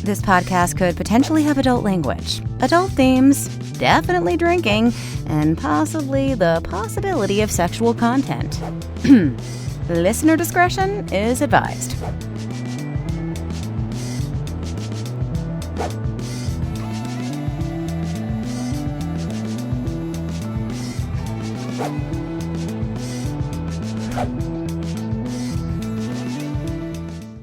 This podcast could potentially have adult language, adult themes, definitely drinking, and possibly the possibility of sexual content. Listener discretion is advised.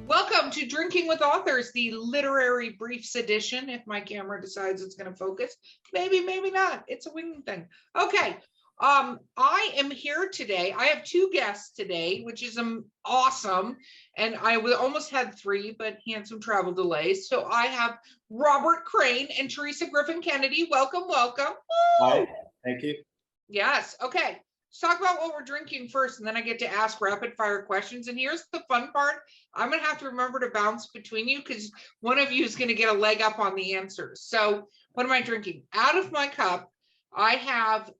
Welcome to Drinking with Authors, the literary briefs edition. If my camera decides it's going to focus, maybe not. It's a wing thing. Okay. I am here today. I have two guests today, which is awesome. And I almost had three, but he had some travel delays. So I have Robert Crane and Teresa Griffin Kennedy. Welcome. Hi, thank you. Yes. Okay. Let's talk about what we're drinking first, and then I get to ask rapid fire questions. And here's the fun part. I'm going to have to remember to bounce between you because one of you is going to get a leg up on the answers. So what am I drinking? Out of my cup, I have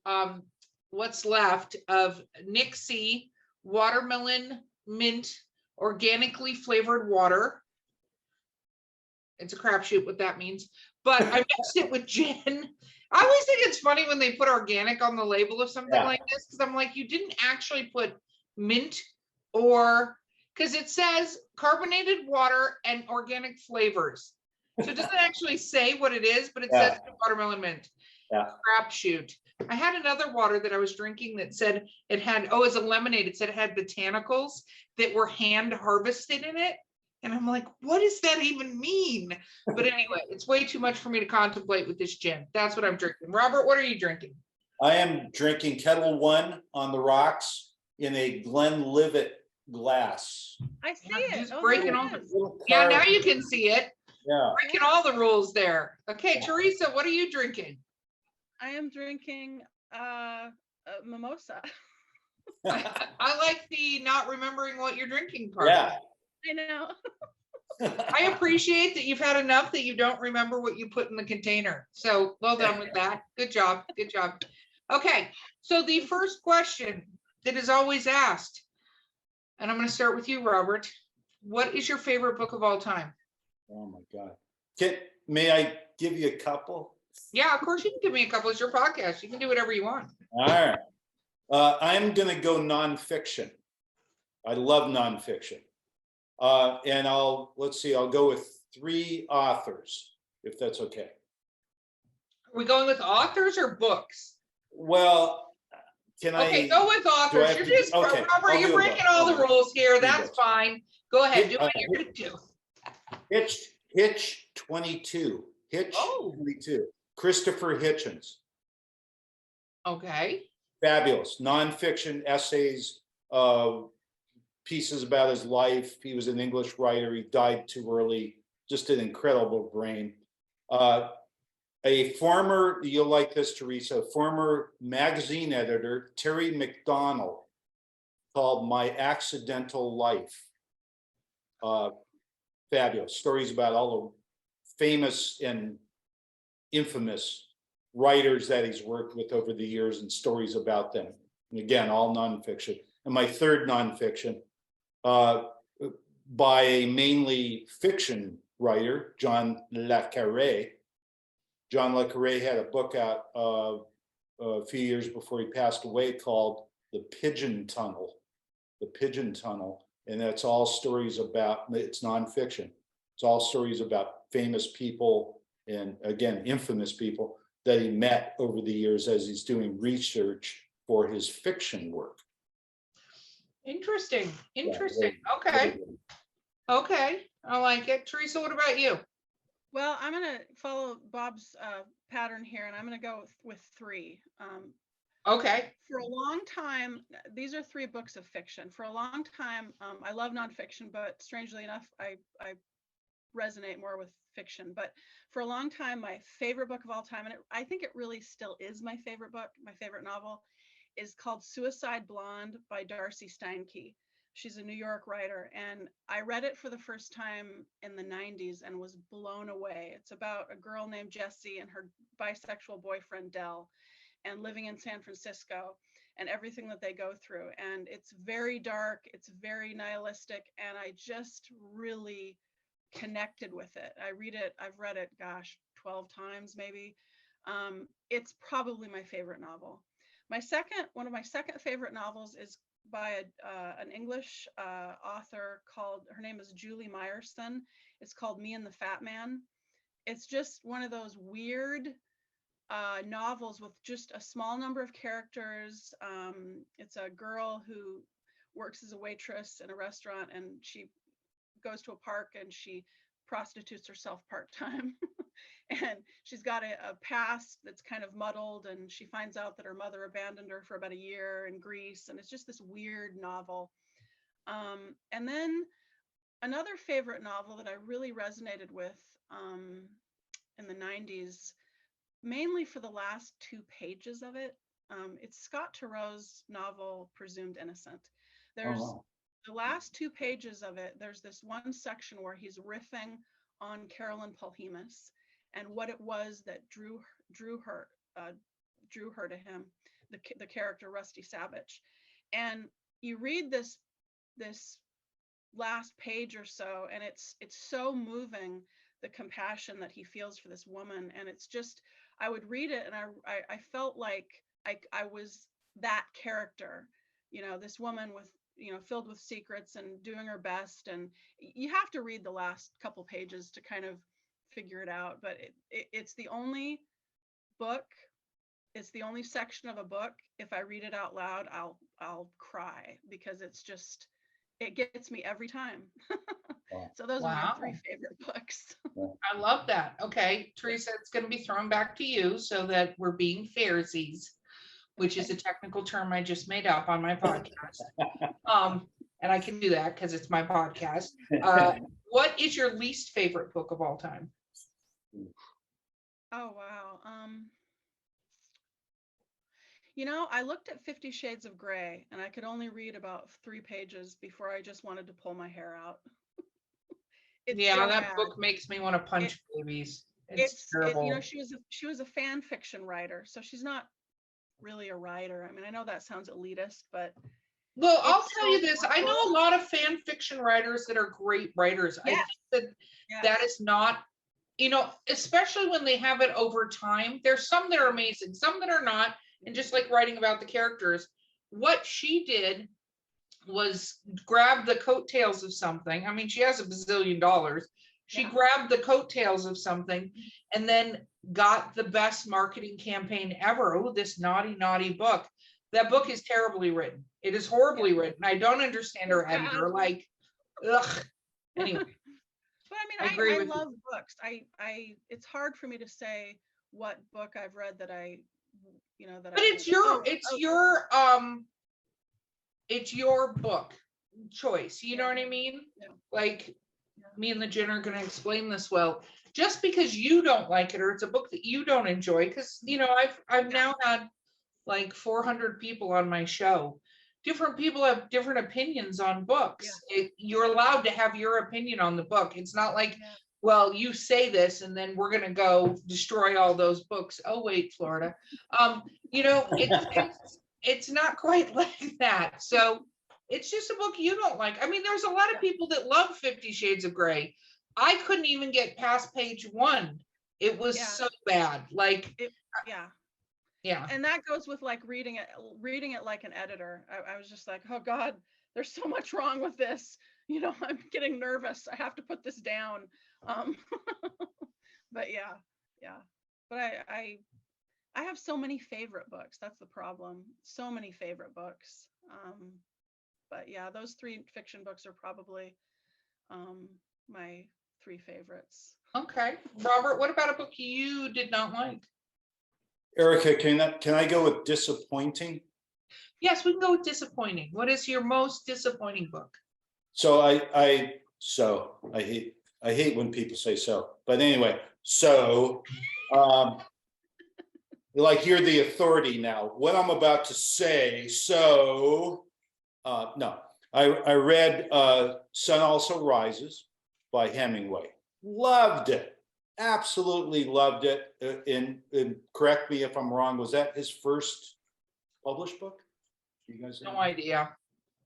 what's left of Nixie watermelon mint organically flavored water. It's a crapshoot what that means, but I mixed it with gin. I always think it's funny when they put organic on the label of something like this, because I'm like, you didn't actually put mint, or because it says carbonated water and organic flavors. So it doesn't actually say what it is, but it says watermelon mint. Crapshoot. I had another water that I was drinking that said it had, it's a lemonade. It said it had botanicals that were hand harvested in it. And I'm like, what does that even mean? But anyway, it's way too much for me to contemplate with this gin. That's what I'm drinking. Robert, what are you drinking? I am drinking Kettle One on the rocks in a Glenlivet glass. I see it. Just breaking all the, now you can see it. Yeah. Breaking all the rules there. Okay, Teresa, what are you drinking? I am drinking a mimosa. I like the not remembering what you're drinking part. Yeah. I know. I appreciate that you've had enough that you don't remember what you put in the container. So well done with that. Good job. Good job. Okay. So the first question that is always asked, and I'm going to start with you, Robert. What is your favorite book of all time? Oh my God. May I give you a couple? Yeah, of course you can give me a couple. It's your podcast. You can do whatever you want. All right. I'm going to go nonfiction. I love nonfiction. And I'll go with three authors, if that's okay. Are we going with authors or books? Well, Okay, go with authors. You're just, Robert, you're breaking all the rules here. That's fine. Go ahead, do what you're going to do. Hitch 22. Hitch 22. Christopher Hitchens. Okay. Fabulous. Nonfiction essays, pieces about his life. He was an English writer. He died too early. Just an incredible brain. A former, you'll like this, Teresa, former magazine editor, Terry McDonald, called My Accidental Life. Fabulous. Stories about all the famous and infamous writers that he's worked with over the years and stories about them. And again, all nonfiction. And my third nonfiction, by a mainly fiction writer, John le Carré. John le Carré had a book out a few years before he passed away called The Pigeon Tunnel. The Pigeon Tunnel. And that's all stories about, it's nonfiction. It's all stories about famous people and, again, infamous people that he met over the years as he's doing research for his fiction work. Interesting. Okay. Okay. I like it. Teresa, what about you? Well, I'm going to follow Bob's pattern here, and I'm going to go with three. Okay. For a long time, these are three books of fiction. For a long time, I love nonfiction, but strangely enough, I resonate more with fiction. But for a long time, my favorite book of all time, and I think it really still is my favorite book, my favorite novel, is called Suicide Blonde by Darcy Steinke. She's a New York writer, and I read it for the first time in the 90s and was blown away. It's about a girl named Jessie and her bisexual boyfriend, Del, and living in San Francisco and everything that they go through. And it's very dark, it's very nihilistic, and I just really connected with it. I've read it, gosh, 12 times maybe. It's probably my favorite novel. One of my second favorite novels is by an English author her name is Julie Meyerson. It's called Me and the Fat Man. It's just one of those weird novels with just a small number of characters. It's a girl who works as a waitress in a restaurant, and she goes to a park and she prostitutes herself part-time. And she's got a past that's kind of muddled, and she finds out that her mother abandoned her for about a year in Greece, and it's just this weird novel. And then another favorite novel that I really resonated with in the 90s, mainly for the last 2 pages of it. It's Scott Turow's novel, Presumed Innocent. There's the last 2 pages of it. There's this one section where he's riffing on Carolyn Polhemus and what it was that drew her to him, the character Rusty Savage. And you read this last page or so, and it's so moving, the compassion that he feels for this woman. And it's just, I would read it and I felt like I was that character, this woman with, filled with secrets and doing her best. And you have to read the last couple pages to kind of figure it out. But it's the only book, it's the only section of a book, if I read it out loud, I'll cry, because it gets me every time. So those are my 3 favorite books. I love that. Okay, Teresa, it's going to be thrown back to you so that we're being fairsies, which is a technical term I just made up on my podcast. And I can do that because it's my podcast. What is your least favorite book of all time? Oh, wow. I looked at 50 Shades of Grey, and I could only read about 3 pages before I just wanted to pull my hair out. Yeah, so that book makes me want to punch babies. It's terrible. She was a fan fiction writer, so she's not really a writer. I mean, I know that sounds elitist, but well, I'll tell you this. I know a lot of fan fiction writers that are great writers. Yes. I think that is not, especially when they have it over time. There's some that are amazing, some that are not. And just like writing about the characters, what she did was grab the coattails of something. I mean, she has $1 bazillion. She grabbed the coattails of something and then got the best marketing campaign ever. Oh, this naughty, naughty book. That book is terribly written. It is horribly written. I don't understand her editor. Like, ugh. Anyway. But I mean, I love books. It's hard for me to say what book I've read that but it's your book choice. You know what I mean? Yeah. Like, me and the Jen are going to explain this well. Just because you don't like it, or it's a book that you don't enjoy, because I've now had like 400 people on my show. Different people have different opinions on books. Yeah. You're allowed to have your opinion on the book. It's not like, well, you say this and then we're going to go destroy all those books. Oh, wait, Florida. It's not quite like that. So it's just a book you don't like. I mean, there's a lot of people that love 50 Shades of Grey. I couldn't even get past page 1. It was so bad. Like, yeah. And that goes with like reading it like an editor. I was just like, oh God, there's so much wrong with this. I'm getting nervous. I have to put this down. But but I have so many favorite books. That's the problem. So many favorite books. But those 3 fiction books are probably my 3 favorites. Okay. Robert, what about a book you did not like? Erica, can I go with disappointing? Yes, we can go with disappointing. What is your most disappointing book? So I hate when people say so, but anyway, like you're the authority now. What I'm about to say, no, I read Sun Also Rises by Hemingway. Loved it. Absolutely loved it. And correct me if I'm wrong, was that his first published book? You guys no idea.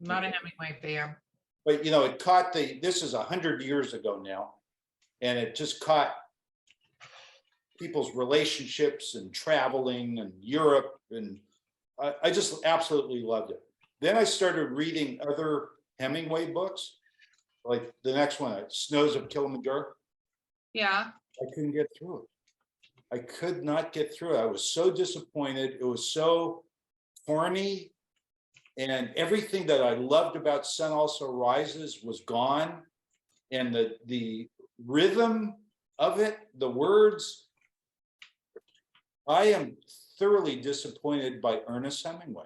I'm not a Hemingway fan. But it caught this is 100 years ago now. and it just caught people's relationships and traveling and Europe, and I just absolutely loved it. Then I started reading other Hemingway books, like the next one, Snows of Kilimanjaro. Yeah. I couldn't get through it. I could not get through it. I was so disappointed. It was so corny, and everything that I loved about Sun Also Rises was gone. And the rhythm of it, the words, I am thoroughly disappointed by Ernest Hemingway.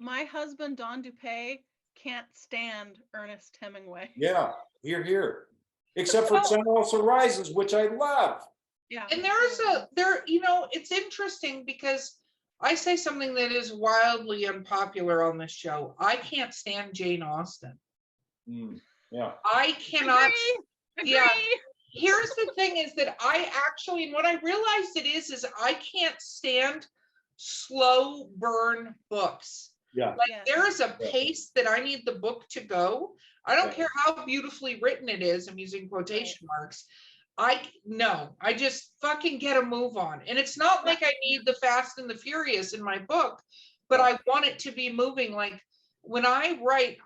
My husband, Don DuPay, can't stand Ernest Hemingway. Yeah, here. Except for Sun Also Rises, which I love. Yeah. And it's interesting because I say something that is wildly unpopular on this show. I can't stand Jane Austen. Yeah. I cannot. Agree. Yeah. Here's the thing is that I actually, and what I realized it is I can't stand slow burn books. Yeah. Like Yes. there is a pace that I need the book to go. I don't care how beautifully written it is. I'm using quotation marks. I just fucking get a move on. And it's not like I need the Fast and the Furious in my book, but I want it to be moving. Like when I write,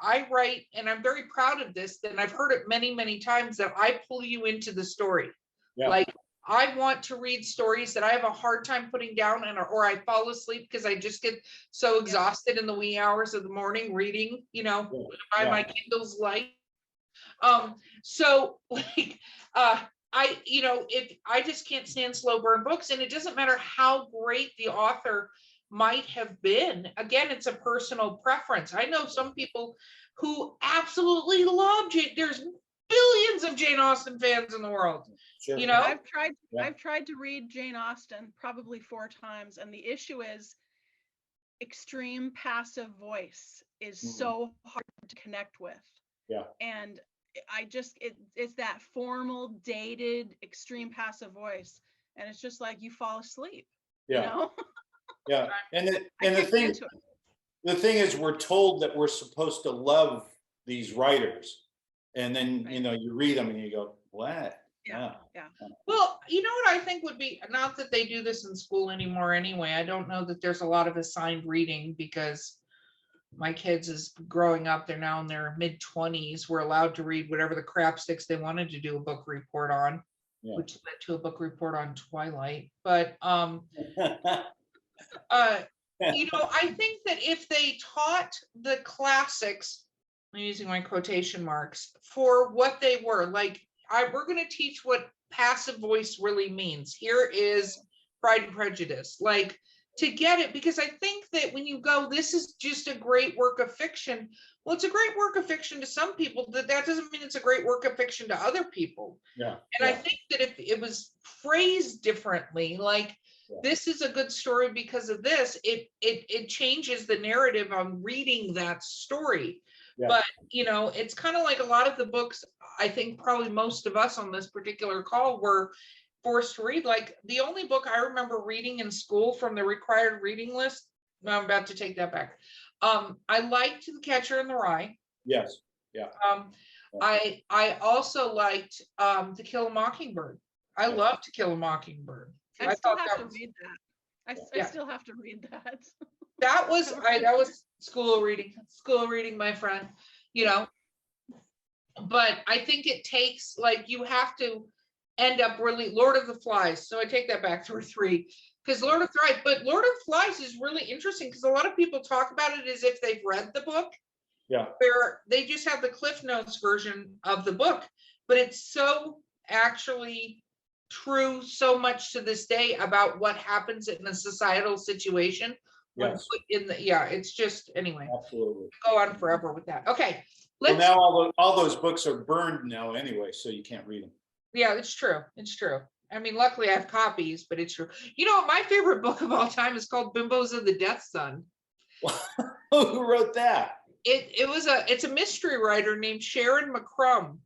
and I'm very proud of this, and I've heard it many, many times, that I pull you into the story. Yeah. Like I want to read stories that I have a hard time putting down, or I fall asleep because I just get so exhausted in the wee hours of the morning reading, by my Kindle's light. So like, I just can't stand slow burn books, and it doesn't matter how great the author might have been. Again, it's a personal preference. I know some people who absolutely love Jane. There's billions of Jane Austen fans in the world. Sure. I've tried to read Jane Austen probably 4 times, and the issue is extreme passive voice is so hard to connect with. Yeah. And it's that formal, dated, extreme passive voice, and it's just like you fall asleep. Yeah. Yeah. And the thing is, we're told that we're supposed to love these writers, and then you read them and you go, what? Yeah. Well, you know what I think would be, not that they do this in school anymore anyway. I don't know that there's a lot of assigned reading because my kids is growing up. They're now in their mid-20s. We're allowed to read whatever the crap sticks they wanted to do a book report on, which led to a book report on Twilight. But I think that if they taught the classics, I'm using my quotation marks, for what they were, like we're going to teach what passive voice really means. Here is Pride and Prejudice, like to get it, because I think that when you go, this is just a great work of fiction. Well, it's a great work of fiction to some people, that doesn't mean it's a great work of fiction to other people. Yeah. And I think that if it was phrased differently, like this is a good story because of this, it changes the narrative on reading that story. Yeah. But it's kind of like a lot of the books, I think probably most of us on this particular call were forced to read. Like the only book I remember reading in school from the required reading list, I'm about to take that back. I liked The Catcher in the Rye. Yes. Yeah. I also liked To Kill a Mockingbird. I love To Kill a Mockingbird. I still have to read that. I still have to read that. That was school reading, my friend, but I think it takes, like, you have to end up really Lord of the Flies. So I take that back, 3 because Lord of the Flies is really interesting because a lot of people talk about it as if they've read the book. Yeah. Where they just have the Cliff Notes version of the book, but it's so actually true so much to this day about what happens in a societal situation. Yes. It's just, anyway. Absolutely. Go on forever with that. Okay. Well, now all those books are burned now anyway, so you can't read them. Yeah, it's true. It's true. I mean, luckily I have copies, but it's true. My favorite book of all time is called Bimbos of the Death Sun. Who wrote that? It's a mystery writer named Sharon McCrum.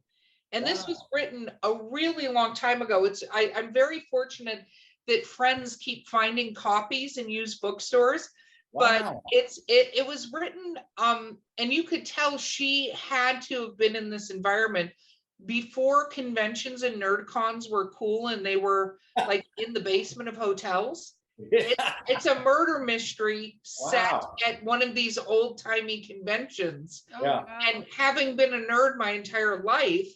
And this was written a really long time ago. I'm very fortunate that friends keep finding copies in used bookstores. Wow. But it was written, and you could tell she had to have been in this environment before conventions and nerd cons were cool and they were like in the basement of hotels. It's a murder mystery set Wow. at one of these old timey conventions. Oh, Yeah. wow. And having been a nerd my entire life,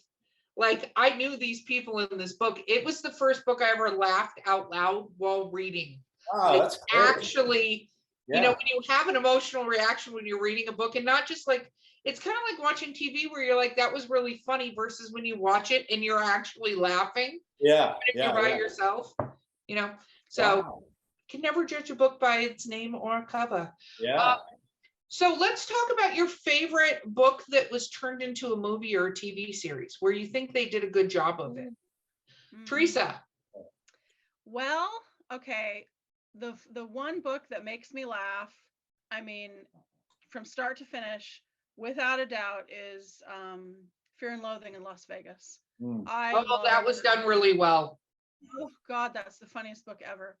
like I knew these people in this book. It was the first book I ever laughed out loud while reading. Oh, Like, that's great. actually, Yeah. you know, when you have an emotional reaction when you're reading a book, and not just like, it's kind of like watching TV where you're like, that was really funny, versus when you watch it and you're actually laughing. Yeah. If Yeah. you're by Yeah. yourself, you know. So Wow. can never judge a book by its name or cover. Yeah. So let's talk about your favorite book that was turned into a movie or a TV series where you think they did a good job of it. Mm. Teresa. Well, okay. The one book that makes me laugh, I mean, from start to finish, without a doubt, is Fear and Loathing in Las Vegas. Mm. Oh, that was done really well. Oh God, that's the funniest book ever.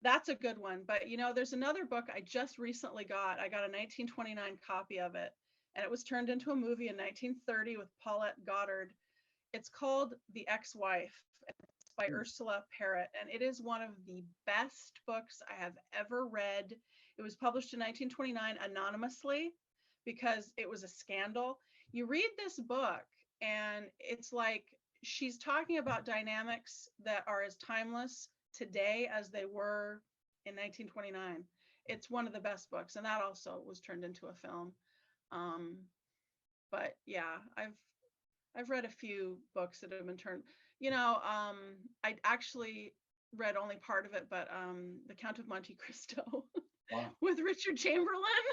That's a good one. But you know, there's another book I just recently got. I got a 1929 copy of it, and it was turned into a movie in 1930 with Paulette Goddard. It's called The Ex-Wife. It's by Ursula Parrott, and it is one of the best books I have ever read. It was published in 1929 anonymously because it was a scandal. You read this book, and it's like she's talking about dynamics that are as timeless today as they were in 1929. It's one of the best books, and that also was turned into a film. But yeah, I've read a few books that have been turned. You know, I actually read only part of it, but The Count of Monte Cristo Wow. with Richard Chamberlain.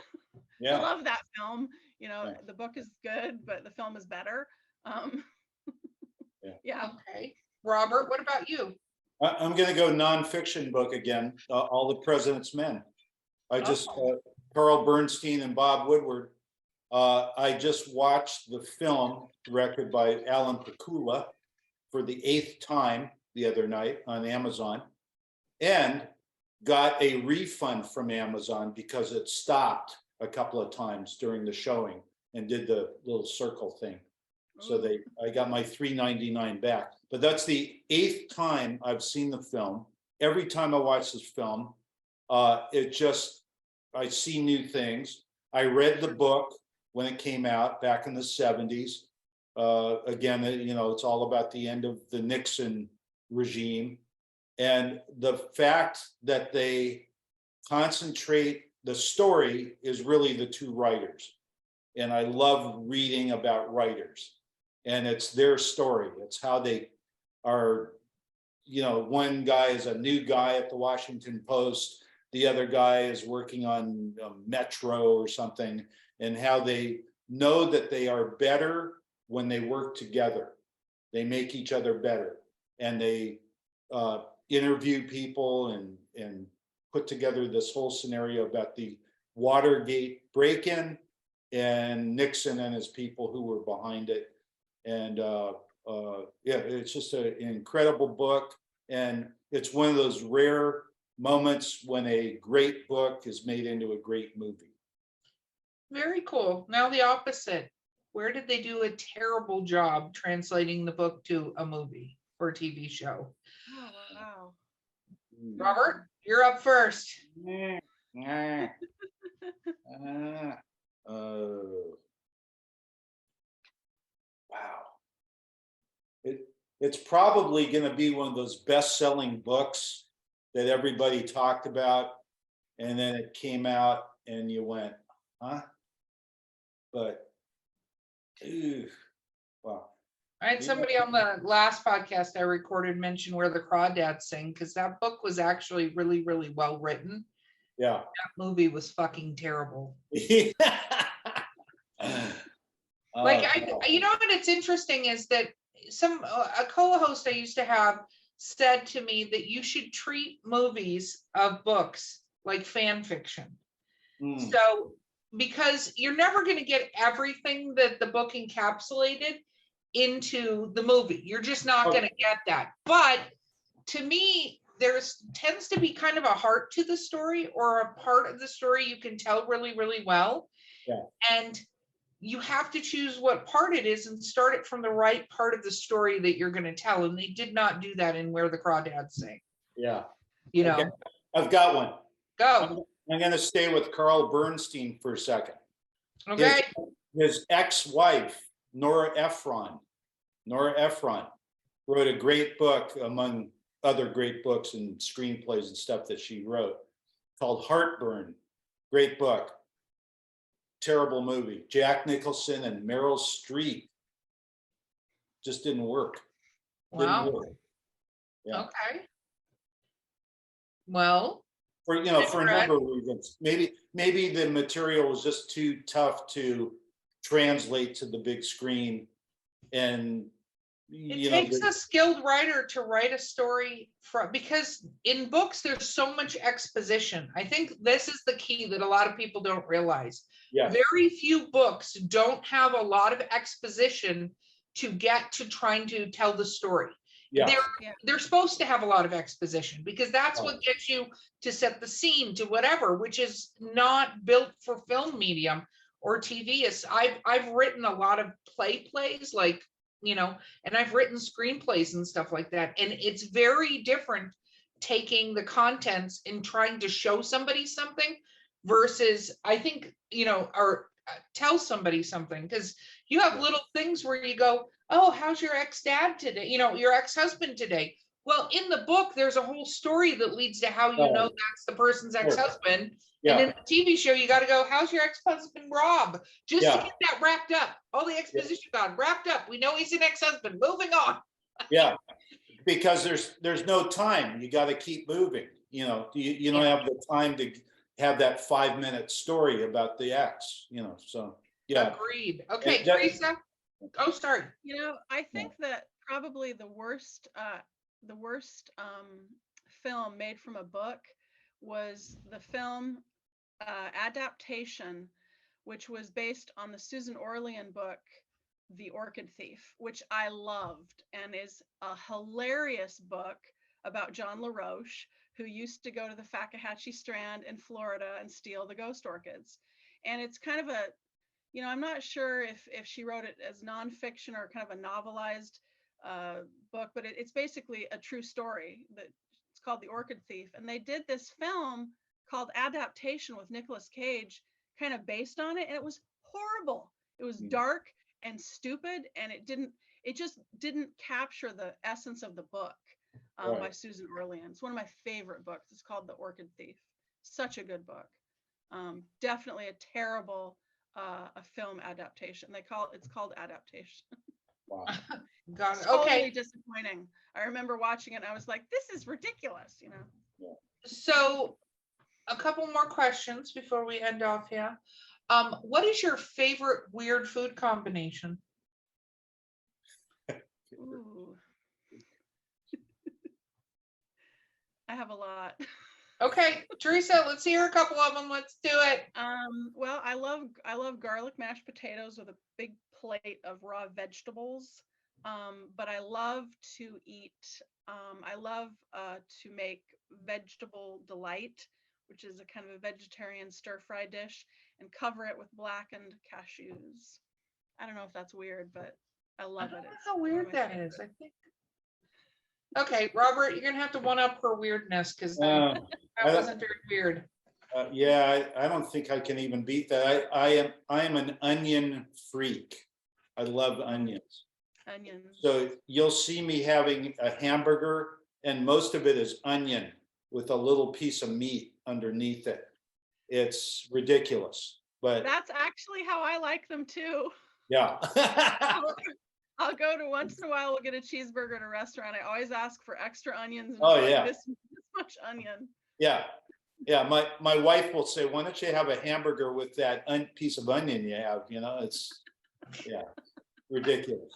Yeah. I love that film. You know, Yeah. the book is good, but the film is better. Yeah. Okay. Robert, what about you? I'm going to go nonfiction book again. All the President's Men. I just Carl Bernstein and Bob Woodward. I just watched the film directed by Alan Pakula for the 8th time the other night on Amazon, and got a refund from Amazon because it stopped a couple of times during the showing and did the little circle thing. So I got my $3.99 back. But that's the 8th time I've seen the film. Every time I watch this film, I see new things. I read the book when it came out back in the 70s. Again, you know, it's all about the end of the Nixon regime. And the fact that they concentrate, the story is really the two writers. And I love reading about writers. And it's their story. It's how they are, you know, one guy is a new guy at the Washington Post, the other guy is working on Metro or something, and how they know that they are better when they work together. They make each other better, and they interview people and put together this whole scenario about the Watergate break-in and Nixon and his people who were behind it. And yeah, it's just an incredible book. And it's one of those rare moments when a great book is made into a great movie. Very cool. Now the opposite. Where did they do a terrible job translating the book to a movie or a TV show? Oh, wow. Robert, you're up first. Wow. It's probably going to be one of those best-selling books that everybody talked about, and then it came out and you went, huh? But, wow. I had somebody on the last podcast I recorded mention Where the Crawdads Sing, because that book was actually really, really well written. Yeah. That movie was fucking terrible. You You know what it's interesting is that a co-host I used to have said to me that you should treat movies of books like fan fiction. So, because you're never going to get everything that the book encapsulated into the movie. You're just not going to get that. But to me, tends to be kind of a heart to the story, or a part of the story you can tell really, really well. Yeah. And you have to choose what part it is and start it from the right part of the story that you're going to tell. And they did not do that in Where the Crawdads Sing. Yeah. You Okay. know, I've got one. go. I'm going to stay with Carl Bernstein for a second. Okay. His ex-wife, Nora Ephron, wrote a great book, among other great books and screenplays and stuff that she wrote, called Heartburn. Great book. Terrible movie. Jack Nicholson and Meryl Streep. Just didn't work. Wow. Didn't work. Yeah. Okay. Well, For a number of reasons. Maybe the material was just too tough to translate to the big screen, and it takes a skilled writer to write a story because in books there's so much exposition. I think this is the key that a lot of people don't realize. Yes. Very few books don't have a lot of exposition to get to trying to tell the story. Yeah. They're supposed to have a lot of exposition because that's what gets you to set the scene to whatever, which is not built for film medium or TV. I've written a lot of plays, like, and I've written screenplays and stuff like that. And it's very different taking the contents and trying to show somebody something versus, I think, or tell somebody something, because you have little things where you go, oh, how's your ex-dad today? Your ex-husband today. Well, in the book, there's a whole story that leads to how that's the person's ex-husband. Yeah. And in the TV show, you got to go, how's your ex-husband Rob? Just to get that wrapped up. All the exposition got wrapped up. We know he's an ex-husband. Moving on. Yeah, because there's no time. You got to keep moving. You don't have the time to have that 5-minute story about the ex. So yeah. Agreed. Okay, Teresa. Oh, sorry. I think that probably the worst film made from a book was the film adaptation, which was based on the Susan Orlean book, The Orchid Thief, which I loved and is a hilarious book about John LaRoche, who used to go to the Fakahatchee Strand in Florida and steal the ghost orchids. And it's kind of a, I'm not sure if she wrote it as nonfiction or kind of a novelized book, but it's basically a true story. It's called The Orchid Thief. And they did this film called Adaptation with Nicolas Cage, kind of based on it. And it was horrible. It was dark and stupid. And it just didn't capture the essence of the book by Susan Orlean. It's one of my favorite books. It's called The Orchid Thief. Such a good book. Definitely a terrible a film adaptation. It's called Adaptation. Wow. Got it. Totally Okay. disappointing. I remember watching it and I was like, this is ridiculous, Yeah. So a couple more questions before we end off here. What is your favorite weird food combination? Ooh. I have a lot. Okay, Teresa, let's hear a couple of them. Let's do it. Well, I love garlic mashed potatoes with a big plate of raw vegetables. But I love to eat, I love to make vegetable delight, which is a kind of a vegetarian stir-fry dish, and cover it with blackened cashews. I don't know if that's weird, but I love it. I don't know how weird that is, I think. Okay, Robert, you're gonna have to one up her weirdness, because that wasn't very weird. Yeah, I don't think I can even beat that. I am an onion freak. I love onions. So you'll see me having a hamburger, and most of it is onion with a little piece of meat underneath it. It's ridiculous, but that's actually how I like them too. Yeah. I'll go to once in a while, we'll get a cheeseburger at a restaurant. I always ask for extra onions. And this much onion. Yeah. Yeah. My wife will say, why don't you have a hamburger with that piece of onion you have? It's ridiculous.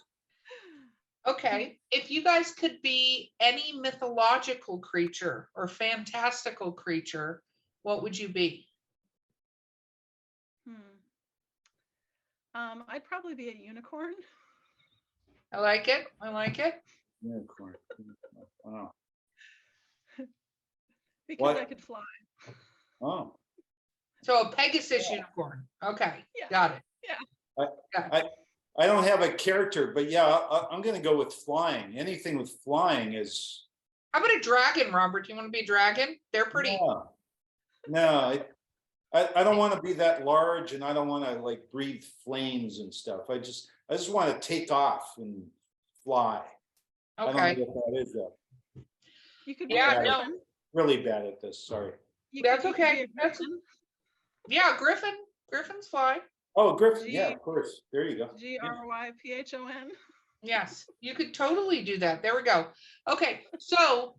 Okay. If you guys could be any mythological creature or fantastical creature, what would you be? I'd probably be a unicorn. I like it. I like it. Unicorn. Wow. Because I could fly. Oh. So a Pegasus unicorn. Okay. Got it. Yeah. I don't have a character, but yeah, I'm going to go with flying. Anything with flying is. How about a dragon, Robert? Do you want to be a dragon? They're pretty. No, I don't want to be that large, and I don't want to like breathe flames and stuff. I just want to take off and fly. I Okay. don't know what that is though. You could be Yeah, a no. griffin. Really bad at this. Sorry. That's You could be okay. a griffin. Yeah, griffin. Griffins fly. Oh, Griffin. Yeah, of course. There you go. GRYPHON. Yes, you could totally do that. There we go. Okay, so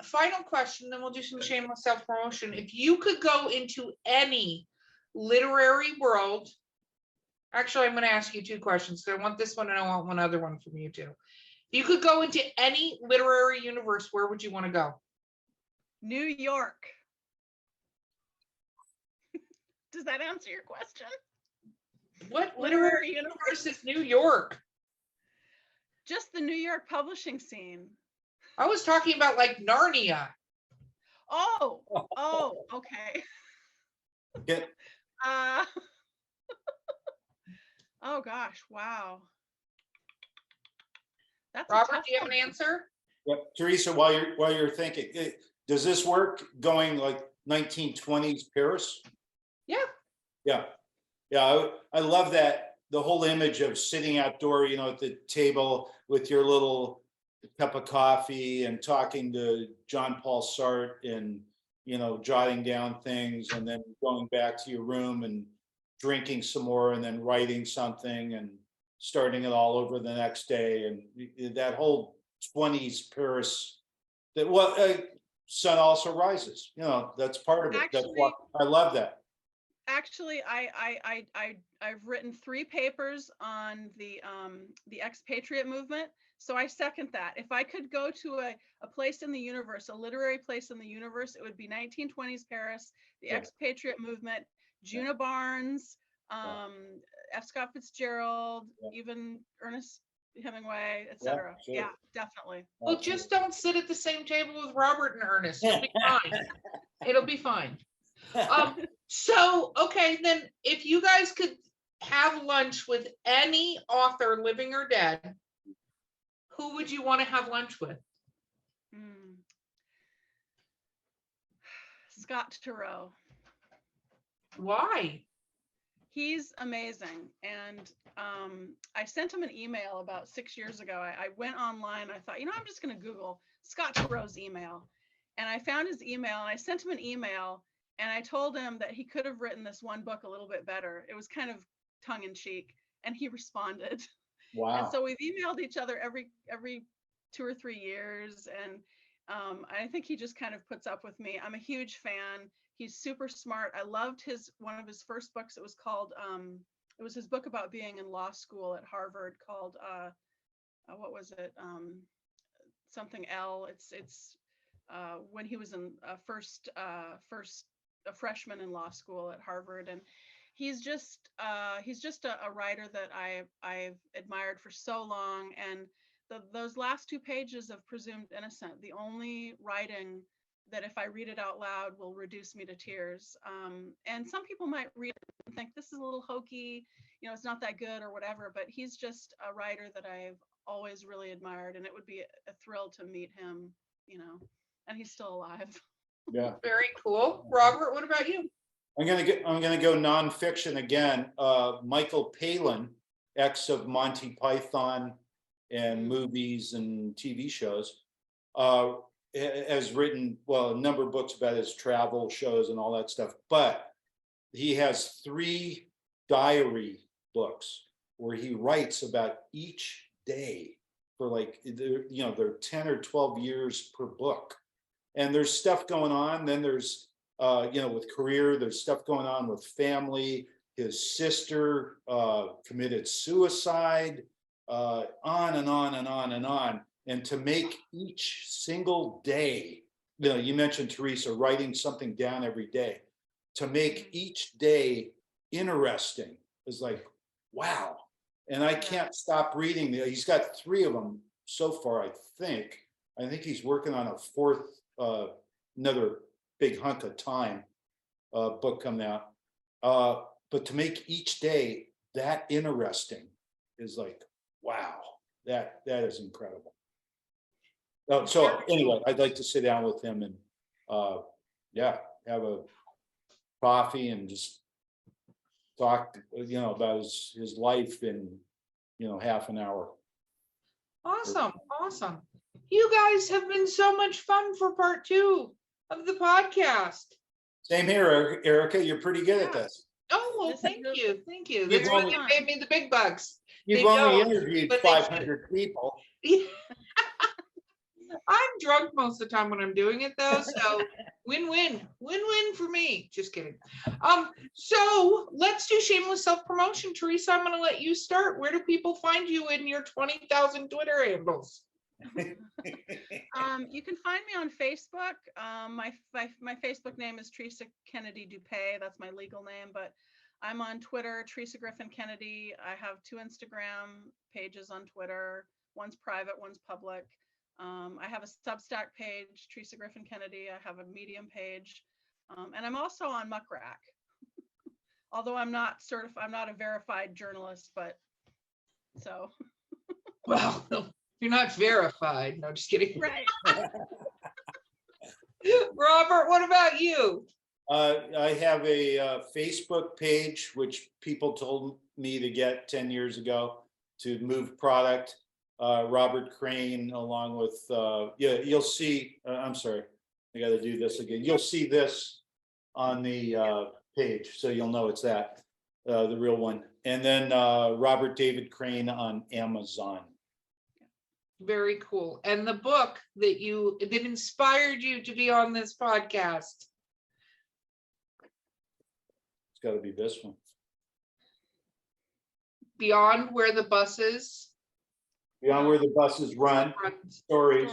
final question, then we'll do some shameless self-promotion. If you could go into any literary world, actually, I'm going to ask you two questions. So I want this one and I want one other one from you too. If you could go into any literary universe, where would you want to go? New York. Does that answer your question? What literary universe is New York? Just the New York publishing scene. I was talking about like Narnia. Oh, okay. Yeah. Oh gosh, wow. That's Robert, do you have an answer? Yep. Teresa, while you're thinking, does this work going like 1920s Paris? Yeah. Yeah. Yeah. I love that. The whole image of sitting outdoor, at the table with your little cup of coffee and talking to John Paul Sartre and, jotting down things and then going back to your room and drinking some more and then writing something and starting it all over the next day. And that whole 20s Paris, sun also rises, that's part of it. That's why I love that. Actually, I've written 3 papers on the expatriate movement. So I second that. If I could go to a place in the universe, a literary place in the universe, it would be 1920s Paris, the expatriate movement, Juna Barnes, F. Scott Fitzgerald, even Ernest Hemingway, etc. Sure. Yeah, definitely. Well, just don't sit at the same table with Robert and Ernest. It'll be fine. It'll be fine. So, okay, then if you guys could have lunch with any author, living or dead, who would you want to have lunch with? Scott Turow. Why? He's amazing. And I sent him an email about 6 years ago. I went online. I thought, I'm just going to Google Scott Turow's email. And I found his email and I sent him an email. And I told him that he could have written this one book a little bit better. It was kind of tongue in cheek, and he responded. Wow. And so we've emailed each other every 2 or 3 years. And I think he just kind of puts up with me. I'm a huge fan. He's super smart. I loved one of his first books. It was called, it was his book about being in law school at Harvard called, what was it? Something L. It's when he was in first a freshman in law school at Harvard, and he's just a writer that I've admired for so long. And those last 2 pages of Presumed Innocent, the only writing that if I read it out loud will reduce me to tears. And some people might read it and think this is a little hokey, it's not that good or whatever, but he's just a writer that I've always really admired, and it would be a thrill to meet him, and he's still alive. Yeah. Very cool. Robert, what about you? I'm gonna go nonfiction again. Michael Palin, ex of Monty Python and movies and TV shows, has written a number of books about his travel shows and all that stuff. But he has 3 diary books where he writes about each day for they're 10 or 12 years per book. And there's stuff going on. Then there's, with career, there's stuff going on with family. His sister committed suicide, on and on and on and on. And to make each single day, you mentioned, Teresa, writing something down every day. To make each day interesting is like, wow. And I can't stop reading. He's got 3 of them so far, I think. I think he's working on a 4th, another big hunk of time book coming out. But to make each day that interesting is like, wow, that is incredible. Oh, so anyway, I'd like to sit down with him and have a coffee and just talk, about his life in, half an hour. Awesome. You guys have been so much fun for part 2 of the podcast. Same here, Erica. You're pretty good at this. Oh, well, thank you. You've That's why only- they paid me the big bucks. You've They only don't, interviewed but they 500 people. I'm drunk most of the time when I'm doing it though, so win-win for me. Just kidding. So let's do shameless self-promotion. Teresa, I'm going to let you start. Where do people find you in your 20,000 Twitter handles? You can find me on Facebook. My Facebook name is Teresa Kennedy Dupay. That's my legal name, but I'm on Twitter, Teresa Griffin Kennedy. I have 2 Instagram pages on Twitter. One's private, one's public. I have a Substack page, Teresa Griffin Kennedy. I have a Medium page, and I'm also on Muckrack. Although I'm not certified, I'm not a verified journalist, but so. Well, you're not verified. No, just kidding. Right. Robert, what about you? I have a Facebook page, which people told me to get 10 years ago to move product. Robert Crane, along with, you'll see, I'm sorry, I got to do this again. You'll see this on the page, so you'll know it's that, the real one. And then Robert David Crane on Amazon. Very cool. And the book that inspired you to be on this podcast? It's got to be this one. Beyond Where the Buses. Beyond Where the Buses Run, Stories.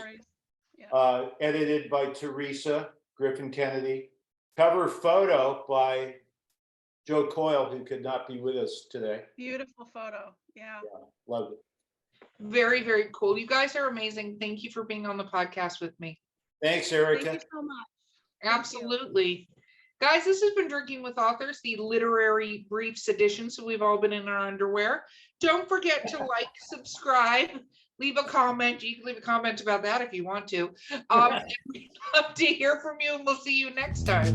Yeah. Edited by Teresa Griffin Kennedy. Cover photo by Joe Coyle, who could not be with us today. Beautiful photo. Yeah. Loved it. Very, very cool. You guys are amazing. Thank you for being on the podcast with me. Thanks, Erica. Thank you so much. Absolutely. Guys, this has been Drinking with Authors, the literary briefs edition. So we've all been in our underwear. Don't forget to like, subscribe, leave a comment. You can leave a comment about that if you want to. We'd love to hear from you, and we'll see you next time.